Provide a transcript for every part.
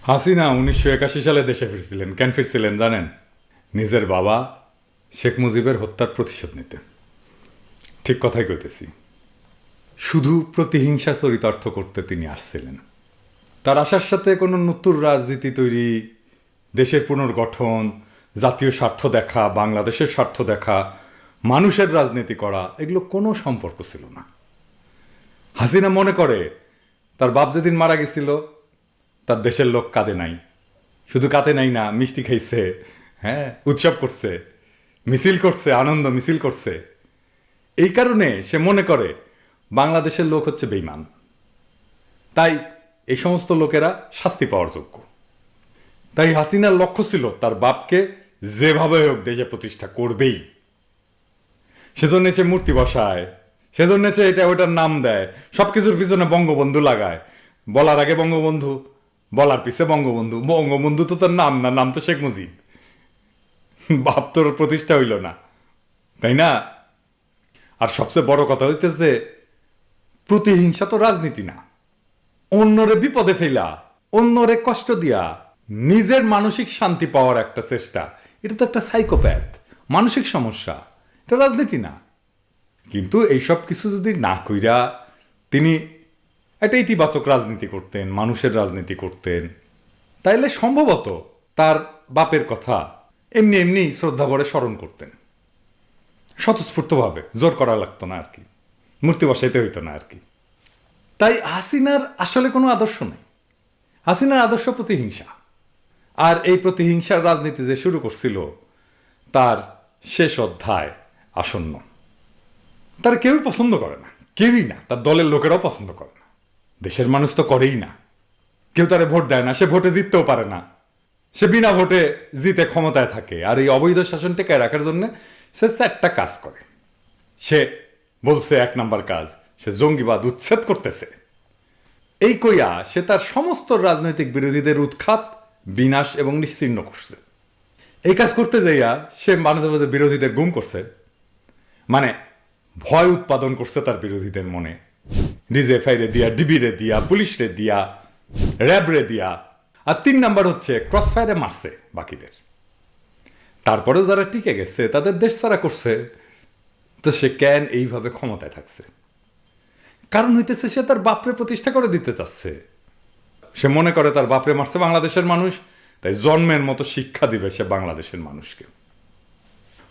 হাসিনা ১৯৮১ সালে দেশে ফিরছিলেন। কেন ফিরছিলেন জানেন? নিজের বাবা শেখ মুজিবের হত্যার প্রতিশোধ নিতে। ঠিক কথাই কইতেছি। শুধু প্রতিহিংসা চরিতার্থ করতে তিনি আসছিলেন। তার আসার সাথে কোনো নতুন রাজনীতি তৈরি, দেশের পুনর্গঠন, জাতীয় স্বার্থ দেখা, বাংলাদেশের স্বার্থ দেখা, মানুষের রাজনীতি করা, এগুলো কোনো সম্পর্ক ছিল না। হাসিনা মনে করে তার বাপ যেদিন মারা গেছিল তার দেশের লোক কাঁদে নাই। শুধু কাঁদে নাই না, মিষ্টি খাইছে, হ্যাঁ, উৎসব করছে, মিছিল করছে, আনন্দ মিছিল করছে। এই কারণে সে মনে করে বাংলাদেশের লোক হচ্ছে বেঈমান, তাই এই সমস্ত লোকেরা শাস্তি পাওয়ার যোগ্য। তাই হাসিনার লক্ষ্য ছিল তার বাপকে যেভাবে হোক দেশে প্রতিষ্ঠা করবেই। সেজন্য সে মূর্তি বসায়, সেজন্য সে এটা ওটার নাম দেয়, সবকিছুর পিছনে বঙ্গবন্ধু লাগায়। বলার আগে বঙ্গবন্ধু, বলার পিছে বঙ্গবন্ধু। বঙ্গবন্ধু তো তার নাম না, নাম তো শেখ মুজিব। বাপ তোর প্রতিষ্ঠা হইল না, তাই না? আর সবচেয়ে বড় কথা হইতেছে, প্রতিহিংসা তো রাজনীতি না। অন্যরে বিপদে ফেলা, অন্যরে কষ্ট দিয়া নিজের মানসিক শান্তি পাওয়ার একটা চেষ্টা, এটা তো একটা সাইকোপ্যাথ, মানসিক সমস্যা। এটা রাজনীতি না। কিন্তু এইসব কিছু যদি না কইরা তিনি একটা ইতিবাচক রাজনীতি করতেন, মানুষের রাজনীতি করতেন, তাইলে সম্ভবত তার বাপের কথা এমনি এমনি শ্রদ্ধা ভরে স্মরণ করতেন, স্বতঃস্ফূর্তভাবে, জোর করা লাগতো না আর কি, মূর্তি বসাইতে হইতো না আর কি। তাই হাসিনার আসলে কোনো আদর্শ নেই। হাসিনার আদর্শ প্রতিহিংসা। আর এই প্রতিহিংসার রাজনীতি যে শুরু করছিল, তার শেষ অধ্যায় আসন্ন। তার কেউই পছন্দ করে না, কেউই না, তার দলের লোকেরাও পছন্দ করে না, দেশের মানুষ তো করেই না। কেউ তারে ভোট দেয় না, সে ভোটে জিততেও পারে না, সে বিনা ভোটে জিতে ক্ষমতায় থাকে। আর এই অবৈধ শাসন টেকায় রাখার জন্য সে চারটা কাজ করে। সে বলছে, এক নাম্বার কাজ, সে জঙ্গিবাদ উচ্ছেদ করতেছে। এই কইয়া সে তার সমস্ত রাজনৈতিক বিরোধীদের উৎখাত, বিনাশ এবং নিশ্চিহ্ন করছে। এই কাজ করতে যাইয়া সে মাঝে মাঝে বিরোধীদের গুম করছে, মানে ভয় উৎপাদন করছে তার বিরোধীদের মনে। ডিজিএফআই রে দিয়া, ডিবি রে দিয়া, পুলিশ রে দিয়া, র্যাব রে দিয়া। আর ৩ নাম্বার হচ্ছে ক্রস ফায়ারে মারছে বাকিদের। তারপরেও যারা টিকে গেছে তাদের দেশ ছাড়া করছে। তো সে কেন এইভাবে ক্ষমতায় থাকছে? কারণ হইতেছে সে তার বাপরে প্রতিষ্ঠা করে দিতে চাচ্ছে। সে মনে করে তার বাপরে মারছে বাংলাদেশের মানুষ, তাই জন্মের মতো শিক্ষা দিবে সে বাংলাদেশের মানুষকে।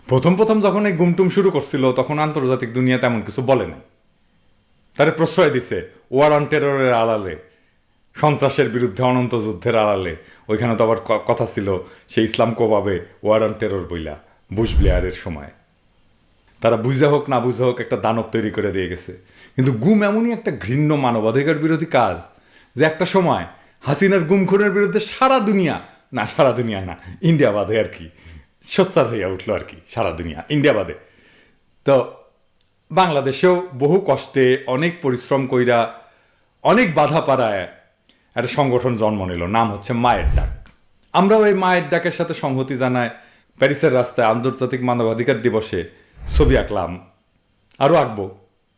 প্রথম প্রথম যখন এই গুমটুম শুরু করছিল, তখন আন্তর্জাতিক দুনিয়া তেমন কিছু বলে নাই। তারে প্রশ্রয় দিছে ওয়ার অন টেররের আড়ালে, সন্ত্রাসের বিরুদ্ধে অনন্ত যুদ্ধের আড়ালে। ওইখানে তো আবার কথা ছিল সে ইসলাম কোবাবে ওয়ার অন টেরর বইলা, বুশ ব্লেয়ারের সময়। তারা বুঝা হোক না বুঝা হোক একটা দানব তৈরি করে দিয়ে গেছে। কিন্তু গুম এমনই একটা ঘৃণ্য মানবাধিকার বিরোধী কাজ যে একটা সময় হাসিনার গুমখুনের বিরুদ্ধে সারা দুনিয়া না, ইন্ডিয়া বাদে আর কি সোচ্চার হইয়া উঠলো আর কি, সারা দুনিয়া, ইন্ডিয়া বাদে। তো বাংলাদেশেও বহু কষ্টে, অনেক পরিশ্রম কইরা, অনেক বাধা পাড়ায় একটা সংগঠন জন্ম নিল, নাম হচ্ছে মায়ের ডাক। আমরাও এই মায়ের ডাকের সাথে সংহতি জানায় প্যারিসের রাস্তায় আন্তর্জাতিক মানবাধিকার দিবসে ছবি আঁকলাম, আরও আঁকবো।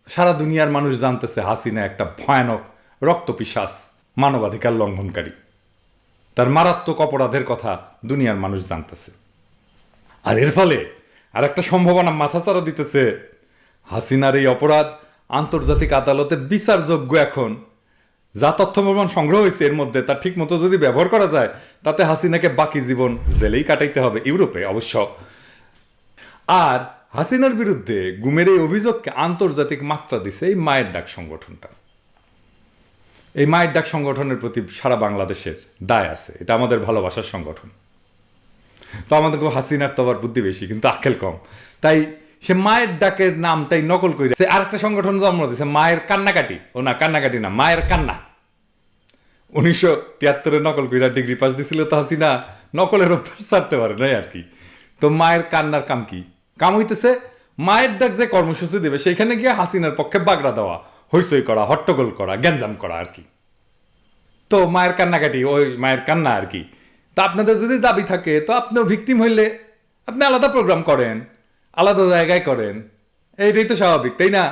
সারা দুনিয়ার মানুষ জানতেছে হাসিনা একটা ভয়ানক রক্তপিশাচ, মানবাধিকার লঙ্ঘনকারী। তার মারাত্মক অপরাধের কথা দুনিয়ার মানুষ জানতেছে। আর এর ফলে আর একটা সম্ভাবনা মাথাচাড়া দিতেছে, হাসিনার এই অপরাধ আন্তর্জাতিক আদালতে বিচারযোগ্য। এখন যা তথ্য প্রমাণ সংগ্রহ হয়েছে এর মধ্যে, তার ঠিক মতো যদি ব্যবহার করা যায়, তাতে হাসিনাকে বাকি জীবন জেলেই কাটাইতে হবে, ইউরোপে অবশ্য। আর হাসিনার বিরুদ্ধে গুমের এই অভিযোগকে আন্তর্জাতিক মাত্রা দিছে এই মায়ের ডাক সংগঠনটা। এই মায়ের ডাক সংগঠনের প্রতি সারা বাংলাদেশের দায় আছে, এটা আমাদের ভালোবাসার সংগঠন। তো আমাদের হাসিনার তো আবার বুদ্ধি বেশি কিন্তু আক্কেল কম, তাই সে মায়ের ডাকের নামটাই নকল করে সে আরেকটা সংগঠন জন্ম দিয়েছে, মায়ের কান্নাকাটি। ও না, কান্নাকাটি না, মায়ের কান্না। 1973-এ নকল কইরা ডিগ্রি পাস দিছিল তো হাসিনা, নকলের অভ্যাস ছাড়তে পারে নাই আর কি। তো মায়ের কান্নার কাম কি? কাম হইতেছে মায়ের ডাক যে কর্মসূচি দেবে সেখানে গিয়ে হাসিনার পক্ষে বাগড়া দেওয়া, হইচই করা, হট্টগোল করা, গ্যাঞ্জাম করা আর কি। তো মায়ের কান্নাকাটি, ওই মায়ের কান্না আর কি। তা আপনাদের যদি দাবি থাকে, তো আপনিও ভিকটিম হইলে আপনি আলাদা প্রোগ্রাম করেন, আলাদা জায়গায় করেন, এইটাই তো স্বাভাবিক, তাই না?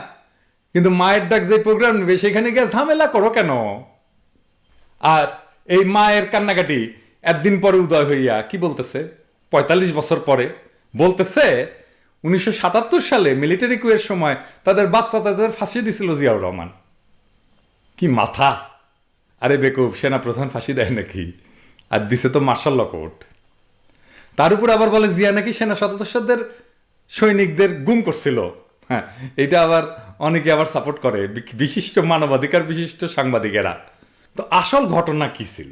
কিন্তু মায়ের ডাক যে প্রোগ্রাম নেবে সেখানে গিয়ে ঝামেলা করো কেন? আর এই মায়ের কান্নাকাটি একদিন পরে উদয় হইয়া কি বলতেছে, ৪৫ বছর পরে বলতেছে ১৯৭৭ সালে মিলিটারি কুয়ের সময় তাদের বাচ্চা তাদের ফাঁসি দিছিল জিয়াউর রহমান। কি মাথা! আরে বেকুব, সেনা প্রধান ফাঁসি দেয় নাকি? আর দিছে তো মার্শাল ল কোর্ট। তার উপর আবার বলে জিয়া নাকি সেনা সদস্যদের সৈনিকদের গুম করছিল। হ্যাঁ, এটা আবার অনেকে আবার সাপোর্ট করে, বিশিষ্ট মানবাধিকার বিশিষ্ট সাংবাদিকেরা। তো আসল ঘটনা কি ছিল?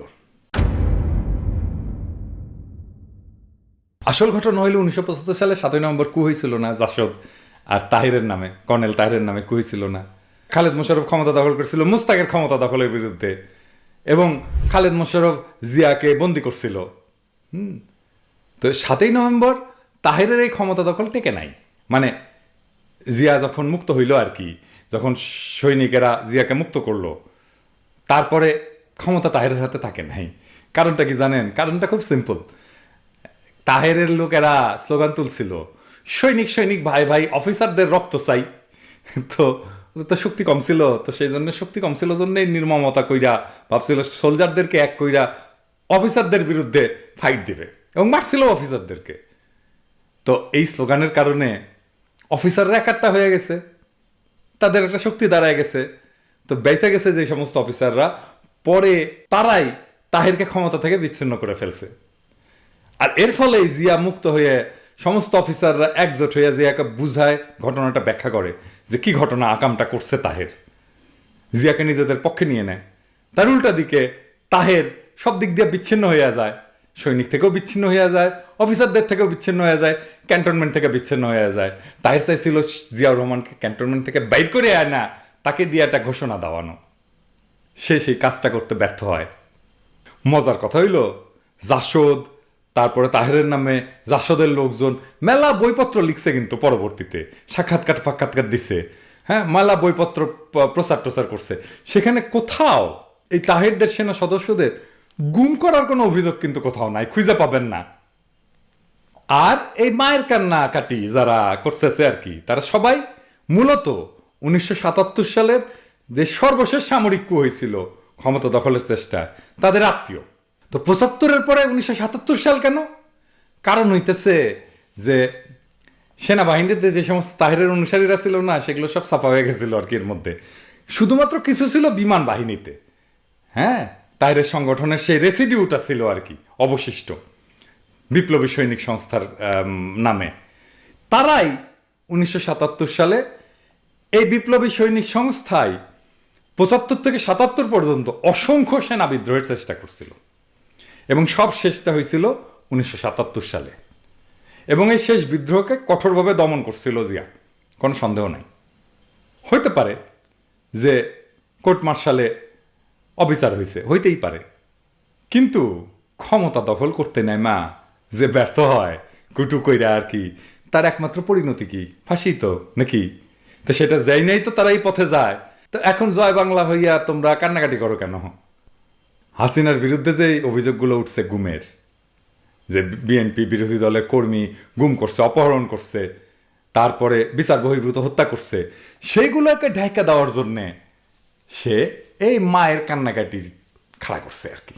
আসল ঘটনা হইল ১৯৭৫ সালে ৭ই নভেম্বর কু হয়েছিল না জাসদ আর তাহিরের নামে, কর্নেল তাহিরের নামে কু হয়েছিল না। খালেদ মোশাররফ ক্ষমতা দখল করেছিল মুস্তাকের ক্ষমতা দখলের বিরুদ্ধে, এবং খালেদ মোশাররফ জিয়াকে বন্দি করছিল। তো ৭ই নভেম্বর তাহিরের এই ক্ষমতা দখল টেকে নাই। মানে জিয়া যখন মুক্ত হইল আর কি, যখন সৈনিকেরা জিয়াকে মুক্ত করলো, তারপরে ক্ষমতা তাহেরের হাতে থাকে নাই। কারণটা কি জানেন? কারণটা খুব সিম্পল। তাহেরের লোকেরা স্লোগান তুলছিল, সৈনিক সৈনিক ভাই ভাই, অফিসারদের রক্ত চাই। তো শক্তি কম ছিল, তো সেই জন্য শক্তি কম ছিল জন্য নির্মমতা কইরা ভাবছিল সোলজারদেরকে এক কইরা অফিসারদের বিরুদ্ধে ফাইট দিবে, এবং মারছিল অফিসারদেরকে। তো এই স্লোগানের কারণে অফিসাররা একাট্টা হয়ে গেছে, তাদের একটা শক্তি দাঁড়ায় গেছে। তো বেঁচে গেছে যে সমস্ত অফিসাররা, পরে তারাই তাহেরকে ক্ষমতা থেকে বিচ্ছিন্ন করে ফেলছে। আর এর ফলে জিয়া মুক্ত হয়ে সমস্ত অফিসাররা একজোট হইয়া জিয়াকে বুঝায়, ঘটনাটা ব্যাখ্যা করে যে কি ঘটনা আকামটা করছে তাহের। জিয়াকে নিজেদের পক্ষে নিয়ে নেয়। তার উল্টা দিকে তাহের সব দিক দিয়ে বিচ্ছিন্ন হইয়া যায়, সৈনিক থেকেও বিচ্ছিন্ন হইয়া যায়, অফিসারদের থেকেও বিচ্ছিন্ন হয়ে যায়, ক্যান্টনমেন্ট থেকে বিচ্ছিন্ন হয়ে যায়। তাহের চাইছিল জিয়াউর রহমানকে ক্যান্টনমেন্ট থেকে বাইর করে আয় না, তাকে দিয়ে একটা ঘোষণা দেওয়ানো। সে সেই কাজটা করতে ব্যর্থ হয়। মজার কথা হইল, জাসদ, তারপরে তাহেরের নামে জাসদের লোকজন মেলা বইপত্র লিখছে, কিন্তু পরবর্তীতে সাক্ষাৎকার দিচ্ছে, হ্যাঁ, মেলা বইপত্র প্রচার টোচার করছে। সেখানে কোথাও এই তাহেরদের সেনা সদস্যদের গুম করার কোনো অভিযোগ কিন্তু কোথাও নাই, খুঁজে পাবেন না। আর এই মায়ের কান্না কাটি যারা করতেছে আর কি, তারা সবাই মূলত ১৯৭৭ সালের যে সর্বশেষ সামরিক কু হয়েছিল ক্ষমতা দখলের চেষ্টায়, তাদের আত্মীয়। তো ৭৫-এর পরে ১৯৭৭ সাল কেন? কারণ হইতেছে যে সেনাবাহিনীতে যে সমস্ত তাহেরের অনুসারীরা ছিল না, সেগুলো সব ছাপা হয়ে গেছিল আর কি। এর মধ্যে শুধুমাত্র কিছু ছিল বিমান বাহিনীতে, হ্যাঁ, তাহেরের সংগঠনের সেই রেসিডিউটা ছিল আর কি, অবশিষ্ট বিপ্লবী সৈনিক সংস্থার নামে। তারাই ১৯৭৭ সালে এই বিপ্লবী সৈনিক সংস্থায় ৭৫ থেকে ৭৭ পর্যন্ত অসংখ্য সেনা বিদ্রোহের চেষ্টা করছিল, এবং সব শেষটা হয়েছিল ১৯৭৭ সালে। এবং এই শেষ বিদ্রোহকে কঠোরভাবে দমন করছিল জিয়া, কোনো সন্দেহ নাই। হইতে পারে যে কোর্ট মার্শালে অবিচার হয়েছে, হইতেই পারে, কিন্তু ক্ষমতা দখল করতে নেয় মা যে ব্যর্থ হয় কুটু কইরা আর কি, তার একমাত্র পরিণতি কি? ফাঁসি তো নাকি? তো সেটা যাই নাই, তো তারা এই পথে যায়। তো এখন জয় বাংলা হইয়া তোমরা কান্নাকাটি করো কেন? হাসিনার বিরুদ্ধে যে অভিযোগগুলো উঠছে গুমের, যে বিএনপি বিরোধী দলের কর্মী গুম করছে, অপহরণ করছে, তারপরে বিচার বহির্ভূত হত্যা করছে, সেইগুলোকে ঢাকা দেওয়ার জন্যে সে এই মায়ের কান্নাকাটি খাড়া করছে আর কি।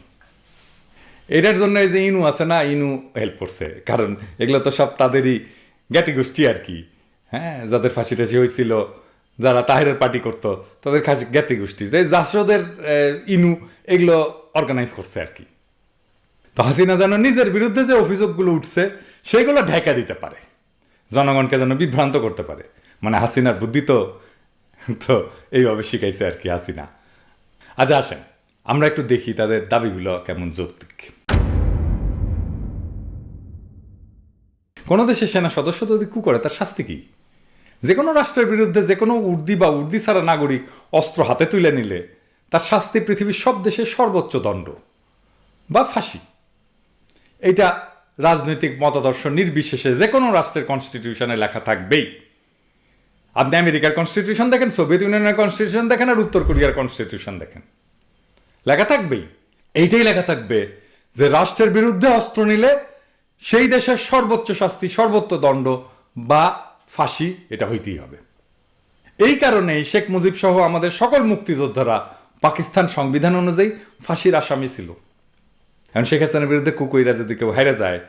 এটার জন্য এই যে ইনু আছে না, ইনু হেল্প করছে, কারণ এগুলো তো সব তাদেরই জ্ঞাতি গোষ্ঠী আর কি। হ্যাঁ, যাদের ফাঁসি টাসি হয়েছিল, যারা তাহেরের পার্টি করতো, তাদের জ্ঞাতি গোষ্ঠী, যে জাসদের ইনু এগুলো অর্গানাইজ করছে আর কি। তো হাসিনা যেন নিজের বিরুদ্ধে যে অভিযোগগুলো উঠছে সেগুলো ঢেকা দিতে পারে, জনগণকে যেন বিভ্রান্ত করতে পারে। মানে হাসিনার বুদ্ধি তো এইভাবে শিখাইছে আর কি হাসিনা। আচ্ছা আসেন আমরা একটু দেখি তাদের দাবিগুলো কেমন যৌক্তিক। কোনো দেশের সেনা সদস্য যদি কু করে, তার শাস্তি কি? যে কোনো রাষ্ট্রের বিরুদ্ধে যে কোনো উর্দি বা উর্দি ছাড়া নাগরিক অস্ত্র হাতে তুলে নিলে তার শাস্তি পৃথিবীর সব দেশের সর্বোচ্চ দণ্ড বা ফাঁসি। এটা রাজনৈতিক মতাদর্শ নির্বিশেষে যে কোনো রাষ্ট্রের কনস্টিটিউশনে লেখা থাকবেই। আপনি আমেরিকার কনস্টিটিউশন দেখেন, সোভিয়েত ইউনিয়নের কনস্টিটিউশন দেখেন, আর উত্তর কোরিয়ার কনস্টিটিউশন দেখেন, লেখা থাকবেই। এইটাই লেখা থাকবে যে রাষ্ট্রের বিরুদ্ধে অস্ত্র নিলে সেই দেশের সর্বোচ্চ শাস্তি, সর্বোচ্চ দণ্ড বা ফাঁসি, এটা হইতেই হবে। এই কারণেই শেখ মুজিব সহ আমাদের সকল মুক্তিযোদ্ধারা পাকিস্তান সংবিধান অনুযায়ী ফাঁসির আসামি ছিল। এখন শেখ হাসিনার বিরুদ্ধে কুকুইরা যদি কেউ হাইরা যায়,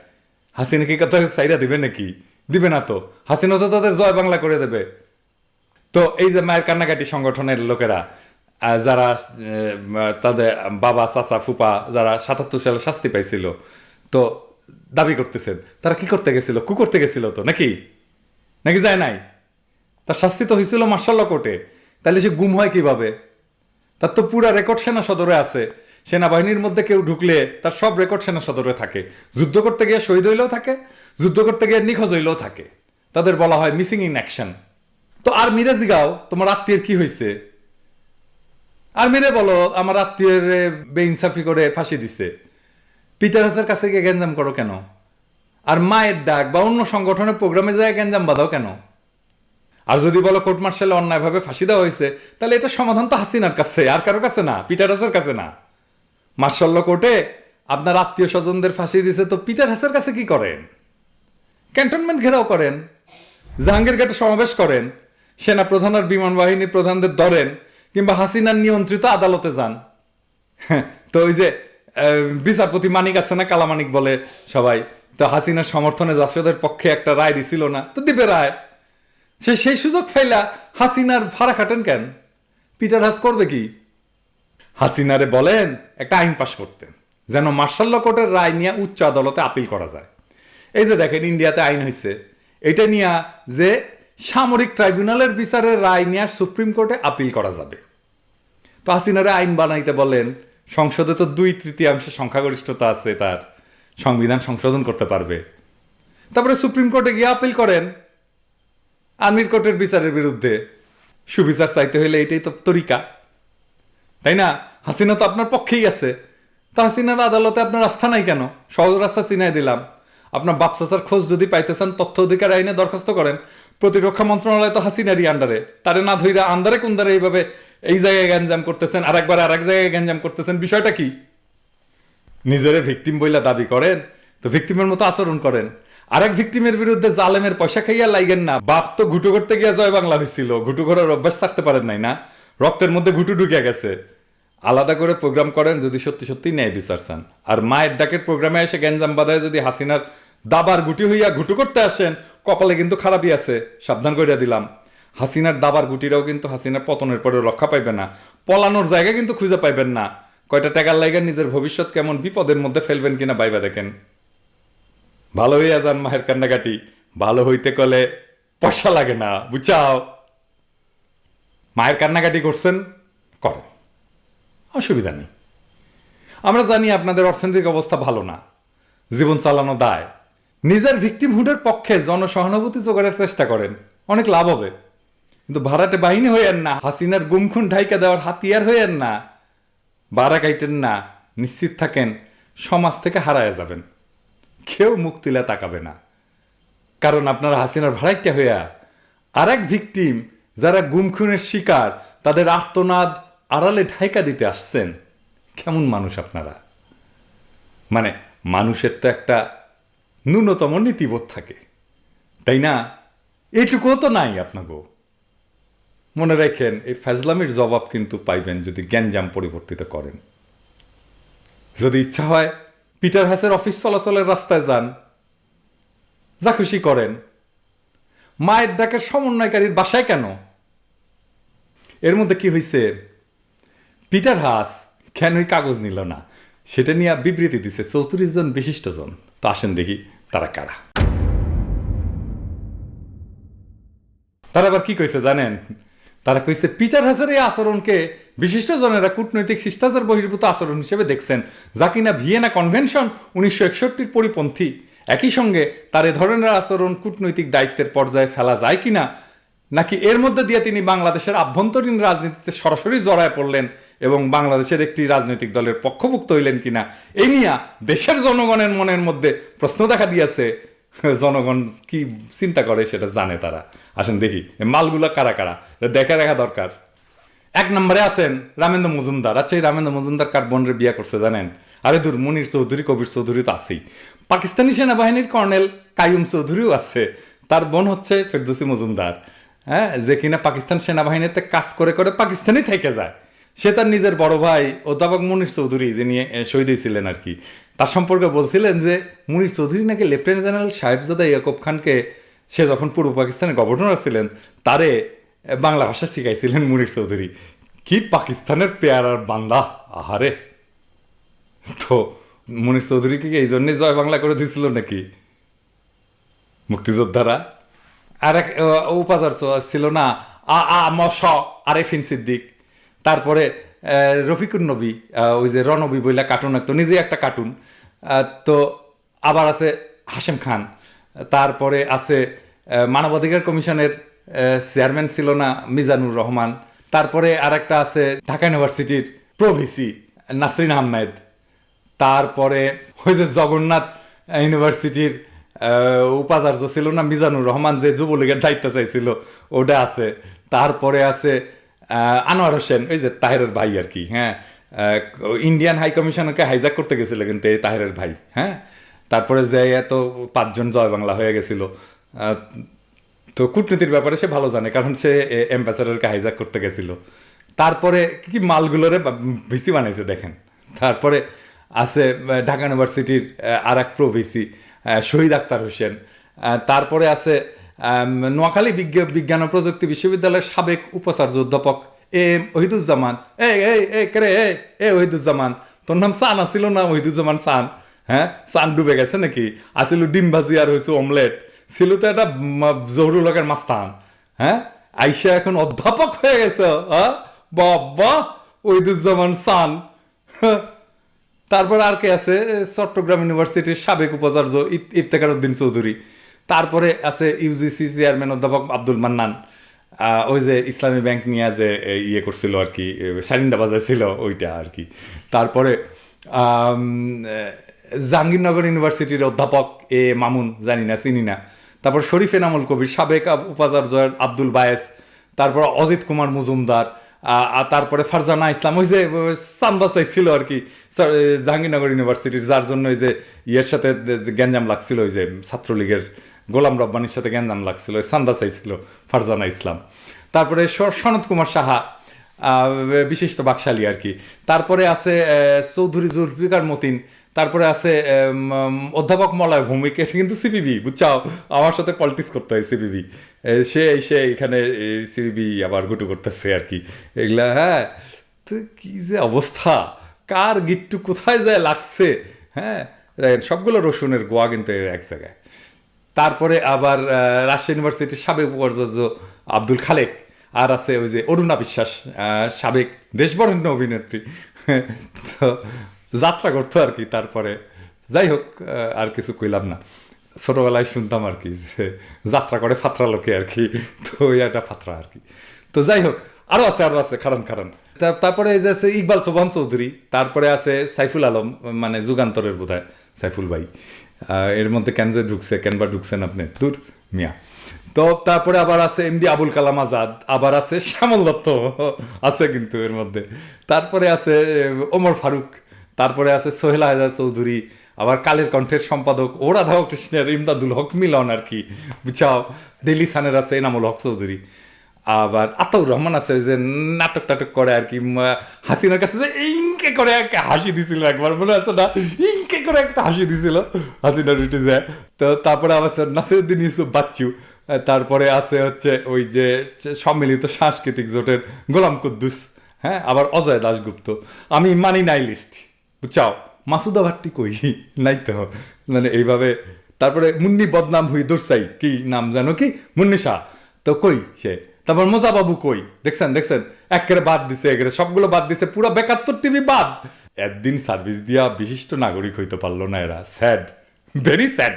হাসিনা কি কথা চাইরা দিবে নাকি? দিবে না তো। হাসিনা তো তাদের জয় বাংলা করে দেবে। তো এই যে মায়ের কান্নাকাটি সংগঠনের লোকেরা, যারা তাদের বাবা চাচা ফুপা যারা ৭৭ সালে শাস্তি পাইছিল, তো দাবি করতেছেন তারা কি করতে গেছিল? কু করতে গেছিল তো, নাকি নাকি যায় নাই? তার শাস্তি তো হয়েছিল মার্শাল্লাহ কোর্টে। তাহলে সে গুম হয় কিভাবে? তার তো পুরা রেকর্ড সেনা সদরে আছে। সেনাবাহিনীর মধ্যে কেউ ঢুকলে তার সব রেকর্ড সেনা সদরে থাকে। যুদ্ধ করতে গিয়ে শহীদ হইলেও থাকে, যুদ্ধ করতে গিয়ে নিখোঁজ হইলেও থাকে। তাদের বলা হয় মিসিং ইন অ্যাকশন। তো আর্মিরে জিগাও তোমার আত্মীয়ের কি হয়েছে? আর্মিরে বলো আমার আত্মীয়ের বেইনসাফি করে ফাঁসি দিছে। পিটার হাসের কাছে গিয়ে গ্যাঞ্জাম করো কেন? আর মায়ের ডাক বা অন্য সংগঠনের প্রোগ্রামে যায় গ্যাঞ্জাম বাঁধাও কেন? আর যদি বলো কোর্ট মার্শালে অন্যায়ভাবে ফাঁসি দেওয়া হয়েছে, তাহলে এটা সমাধান তো হাসিনার কাছে, আর কারো কাছে না, পিটার হাসের কাছে না। মার্শাল কোর্টে আপনার আত্মীয় স্বজনদের ফাঁসি দিছে, তো পিটার হাসের কাছে কি করেন? ক্যান্টনমেন্ট ঘেরাও করেন, জাহাঙ্গীর ঘাটে সমাবেশ করেন, সেনা প্রধান আর বিমান বাহিনীর প্রধানদের ধরেন, কিংবা হাসিনার নিয়ন্ত্রিত আদালতে যান। তো ওই যে বিচারপতি মানিক আছে না, কালামানিক বলে সবাই, তো হাসিনার সমর্থনে জাসদের পক্ষে একটা রায় দিছিল না, তো দিবে রায়। সেই সুযোগ ফাইলা হাসিনার ভাড়া খাটেন কেন? পিটার হাস করবে কি? হাসিনারে বলেন একটা আইন পাশ করতে, যেন মার্শাল কোর্টের রায় নিয়ে উচ্চ আদালতে আপিল করা যায়। এই যে দেখেন ইন্ডিয়াতে আইন হয়েছে, এটা নিয়ে যে সামরিক ট্রাইব্যুনালের বিচারের রায় নিয়ে সুপ্রিম কোর্টে আপিল করা যাবে। তো হাসিনারে আইন বানাইতে বলেন, সংসদে তো 2/3 সংখ্যাগরিষ্ঠতা আছে, তার সংবিধান সংশোধন করতে পারবে। তারপরে সুপ্রিম কোর্টে গিয়ে আপিল করেন আর্মির কোর্টের বিচারের বিরুদ্ধে। সুবিচার চাইতে হইলে এটাই তো তরিকা, তাই না? হাসিনা তো আপনার পক্ষেই আছে। তা হাসিনার আদালতে আপনার আস্থা নাই কেন? সহজ রাস্তা চিনাই দিলাম। আপনার বাপ চাচার খোঁজ যদি পাইতে চান, তথ্য অধিকার আইনে দরখাস্ত করেন। প্রতিরক্ষা মন্ত্রণালয় তো হাসিনারই আন্ডারে, তারে না ধইরা আন্দারে কুন্দারে এইভাবে এই জায়গায় গ্যাঞ্জাম করতেছেন, আর একবার আর এক জায়গায় গ্যাঞ্জাম করতেছেন। বিষয়টা কি? নিজেরে ভিকটিম বইলা দাবি করেন, তো ভিকটিমের মতো আচরণ করেন। আরেক ভিকটিমের বিরুদ্ধে জালেমের পয়সা খাইয়া লাইগেন না। বাপ তো ঘুটু করতে গিয়া জয় বাংলা হয়েছিল, ঘুটু করার অভ্যাস ছাড়তে পারেন নাই না? রক্তের মধ্যে ঘুটু ঢুকিয়া গেছে। আলাদা করে প্রোগ্রাম করেন যদি সত্যি সত্যি ন্যায় বিচার চান। আর মায়ের ডাকের প্রোগ্রামে এসে গ্যাঞ্জাম বাধায় যদি হাসিনার দাবার গুটি হইয়া ঘুটু করতে আসেন, কপালে কিন্তু খারাপই আছে, সাবধান করিয়া দিলাম। হাসিনার দাবার গুটিরাও কিন্তু হাসিনার পতনের পরে রক্ষা পাইবে না, পলানোর জায়গা কিন্তু খুঁজে পাইবেন না। কয়টা টাকার লাইগা নিজের ভবিষ্যৎ কেমন বিপদের মধ্যে ফেলবেন কিনা বাইবা দেখেন। ভালো হইয়া যান মায়ের কান্নাকাটি, ভালো হইতে কলে পয়সা লাগে না, বুঝাও। মায়ের কান্নাকাটি করছেন, করেন, অসুবিধা নেই। আমরা জানি আপনাদের অর্থনৈতিক অবস্থা ভালো না, জীবন চালানো দায়। নিজের ভিকটিমহুডের পক্ষে জনসহানুভূতি জোগাড়ের চেষ্টা করেন, অনেক লাভ হবে। কিন্তু ভাড়াটে বাহিনী হইয়েন না, হাসিনার গুমখুন ঢাইকা দেওয়ার হাতিয়ার হইয়েন না, বাড়া কাইটেন না। নিশ্চিত থাকেন সমাজ থেকে হারায় যাবেন, কেউ মুখ তুলে তাকাবে না। কারণ আপনারা হাসিনার ভাড়াইটা হইয়া আর এক ভিকটিম যারা গুমখুনের শিকার, তাদের আর্তনাদ আড়ালে ঢাইকা দিতে আসছেন। কেমন মানুষ আপনারা? মানে মানুষের তো একটা ন্যূনতম নীতিবোধ থাকে, তাই না? এইটুকুও তো নাই আপনাকে। মনে রাখেন, এই ফাজলামির জবাব কিন্তু পাইবেন যদি গ্যাঞ্জাম পরিবর্তিত করেন। যদি ইচ্ছা হয় পিটার হাসের অফিস চলাচলের রাস্তায় যান, যা খুশি করেন। মায়ের ডাকের সমন্বয়কারীর বাসায় কেন? এর মধ্যে কি হয়েছে? পিটার হাস কেনই কাগজ নিল না, সেটা নিয়ে বিবৃতি দিছে 34 জন বিশিষ্টজন। তো আসেন দেখি তারা কারা। তারা আবার কি কইছে জানেন? তারা কইছে পিটার হাসের এই আচরণকে বিশিষ্টজনেরা কূটনৈতিক শিষ্টাচার বহির্ভূত আচরণ হিসেবে দেখছেন, যা কিনা ভিয়েনা কনভেনশন 1961 পরিপন্থী। একই সঙ্গে তার এ ধরনের আচরণ কূটনৈতিক দায়িত্বের পর্যায়ে ফেলা যায় কিনা, নাকি এর মধ্যে দিয়ে তিনি বাংলাদেশের আভ্যন্তরীণ রাজনীতিতে সরাসরি জড়ায় পড়লেন এবং বাংলাদেশের একটি রাজনৈতিক দলের পক্ষভুক্ত হইলেন কিনা, এই নিয়ে দেশের জনগণের মনের মধ্যে প্রশ্ন দেখা দিয়েছে। জনগণ কি চিন্তা করে সেটা জানে তারা। আসেন দেখি মালগুলো কারা কারা, দেখা রাখা দরকার। 1 নম্বরে আছেন রামেন্দ্র মজুমদার। আচ্ছা, এই রামেন্দ্র মজুমদার কার বোনরে বিয়ে করছে জানেন? আরে দূর, মনির চৌধুরী, কবির চৌধুরী তো আছেই। পাকিস্তানি সেনাবাহিনীর কর্নেল কাইয়ুম চৌধুরীও আছে, তার বোন হচ্ছে ফেরদৌসী মজুমদার। হ্যাঁ, যে কিনা পাকিস্তান সেনাবাহিনীতে কাজ করে করে পাকিস্তানই থেকে যায়। সে তার নিজের বড় ভাই অধ্যাপক মনির চৌধুরী, যিনি শহীদ হয়েছিলেন আর কি, তার সম্পর্কে বলছিলেন যে মুনির চৌধুরী নাকি লেফটেন্যান্ট জেনারেল সাহেবজাদা ইয়াকুব খানকে, সে যখন পূর্ব পাকিস্তানের গভর্নর ছিলেন, তারে বাংলা ভাষা শিখাইছিলেন মুনির চৌধুরী। কি পাকিস্তানের পেয়ারার বান্দা, আহারে। তো মুনির চৌধুরীকে এই জন্যই জয় বাংলা করে দিছিল নাকি মুক্তিযোদ্ধারা? আর এক উপাচার্য ছিল না, আরেফিন সিদ্দিক, তারপরে রফিকুর নবী, ওই যে রনবী বইলা কার্টুন তো নিজেই একটা কার্টুন। তো আবার আছে হাশেম খান, তারপরে আছে মানবাধিকার কমিশনের চেয়ারম্যান ছিল না মিজানুর রহমান, তারপরে আর একটা আছে ঢাকা ইউনিভার্সিটির প্রভিসি নাসরিন আহমেদ, তারপরে ওই যে জগন্নাথ ইউনিভার্সিটির উপাচার্য ছিল না মিজানুর রহমান, যে যুবলীগের দায়িত্ব চাইছিল, ওটা আছে। তারপরে আছে আনোয়ার হোসেন, ওই যে তাহেরের ভাই আর কি, হ্যাঁ, ইন্ডিয়ান হাই কমিশনকে হাইজ্যাক করতে গেছিল কিন্তু এই তাহেরের ভাই, হ্যাঁ। তারপরে যে এত 5 জন জয় বাংলা হয়ে গেছিল। তো কূটনীতির ব্যাপারে সে ভালো জানে, কারণ সে অ্যাম্বাসাডারকে হাইজ্যাক করতে গেছিল। তারপরে কি মালগুলোরে ভিসি বানাইছে দেখেন। তারপরে আছে ঢাকা ইউনিভার্সিটির আর এক প্রভিসি শহীদ আক্তার হোসেন। তারপরে আছে নোয়াখালী বিজ্ঞান ও প্রযুক্তি বিশ্ববিদ্যালয়ের সাবেক উপাচার্য অধ্যাপক ওহিদুজ্জামান। ওহিদুজ্জামান, তোর নাম সান আসিল না? ওহিদুজ্জামান সান, হ্যাঁ। সান ডুবে গেছে নাকি? আসিল ডিম ভাজি আর হয়েছে অমলেট, ছিল তো একটা জহুরুল হকের মাস্তান, হ্যাঁ। আইসা এখন অধ্যাপক হয়ে গেছে, হ্যাঁ, বাবা ওহিদুজ্জামান সান। তারপর আর কে আছে? চট্টগ্রাম ইউনিভার্সিটির সাবেক উপাচার্য ইফতেখার উদ্দিন চৌধুরী। তারপরে আছে ইউজিসি চেয়ারম্যান অধ্যাপক আব্দুল মান্নান, ওই যে ইসলামী ব্যাংক নিয়ে যে ইয়ে করছিল আর কি, সারিন্দা বাজাইছিল ওইটা আর কি। তারপরে জাহাঙ্গীরনগর ইউনিভার্সিটির অধ্যাপক মামুন, জানি না, চিনি না। তারপর শরীফ এনামুল কবির, সাবেক উপাচার্য আব্দুল বায়েস। তারপর অজিত কুমার মজুমদার, তারপরে ফারজানা ইসলাম, ওই যে চান্দা চাইছিল আর কি জাহাঙ্গীরনগর ইউনিভার্সিটির, যার জন্য ওই যে ইয়ের সাথে গ্যাঞ্জাম লাগছিল, ওই যে ছাত্রলীগের গোলাম রব্বানির সাথে গ্যাঞ্জাম লাগছিল, চান্দা চাইছিল ফারজানা ইসলাম। তারপরে সনৎ কুমার সাহা, বিশিষ্ট বাকশালী আর কি। তারপরে আছে চৌধুরী জুলফিকার মতিন। তারপরে আছে অধ্যাপক মলয় ভৌমিক, এটা কিন্তু সিপিবি, বুঝছাও, আমার সাথে পলিটিক্স করতে হয় সিপিবি, সে এখানে সিপিবি আবার গুটু করতেছে আর কি এগুলা, হ্যাঁ। তো কি যে অবস্থা, কার গিট্টু কোথায় যায় লাগছে, হ্যাঁ। সবগুলো রসুনের গোয়া কিন্তু এক জায়গায়। তারপরে আবার রাজশাহী ইউনিভার্সিটির সাবেক উপাচার্য আব্দুল খালেক, আর আছে ওই যে অরুণা বিশ্বাস, সাবেক দেশবরেণ্য অভিনেত্রী, তো যাত্রা করতো আর কি। তারপরে যাই হোক, আর কিছু কইলাম না, ছোটবেলায় শুনতাম আর কি যে যাত্রা করে ফাত্রা লোকে আর কি, তো ওই একটা ফাত্রা আর কি। তো যাই হোক, আরো আছে খারান। তারপরে এই যে আছে ইকবাল সোবহান চৌধুরী, তারপরে আছে সাইফুল আলম, মানে যুগান্তরের বোধহয় সাইফুল ভাই। এর মধ্যে কেন যে ঢুকছেন আপনি, দূর মিয়া। তো তারপরে আবার আছে এমডি আবুল কালাম আজাদ, আবার আছে শ্যামল দত্ত আছে কিন্তু এর মধ্যে। তারপরে আছে ওমর ফারুক, তারপরে আছে সোহেল আহজাদ চৌধুরী, আবার কালের কণ্ঠের সম্পাদক ও রাধা কৃষ্ণের ইমদাদুল হক মিলন আর কি, বুঝাও। ডেইলি সানের আছে এনামুল হক চৌধুরী, আবার আতাউর রহমান আছে যে নাটক টাটক করে আর কি, হাসিনার কাছে যে ইনকে করে একটা হাসি দিছিল একবার, মনে আছে না? ইনকে করে একটা হাসি দিছিল হাসিনার উঠে যায়। তো তারপরে আবার নাসিরুদ্দিন ইউসুফ বাচ্চু, তারপরে আছে হচ্ছে ওই যে সম্মিলিত সাংস্কৃতিক জোটের গোলাম কুদ্দুস, হ্যাঁ, আবার অজয় দাশগুপ্ত। আমি মানি নাই লিস্ট, বুঝছাও। মাসুদা ভাট্টি কই নাই তো, মানে এইভাবে। তারপরে মুন্নি বদনাম হুই দোরসাই, কি নাম জানো কি, মুন্নি শাহ, তো কই সে। তারপর মোজা বাবু কই, দেখছেন একেবারে বাদ দিছে, একেবারে সবগুলো বাদ দিছে, পুরো 72 টিভি বাদ। একদিন সার্ভিস দিয়া বিশিষ্ট নাগরিক হইতে পারলো না এরা, স্যাড, ভেরি স্যাড।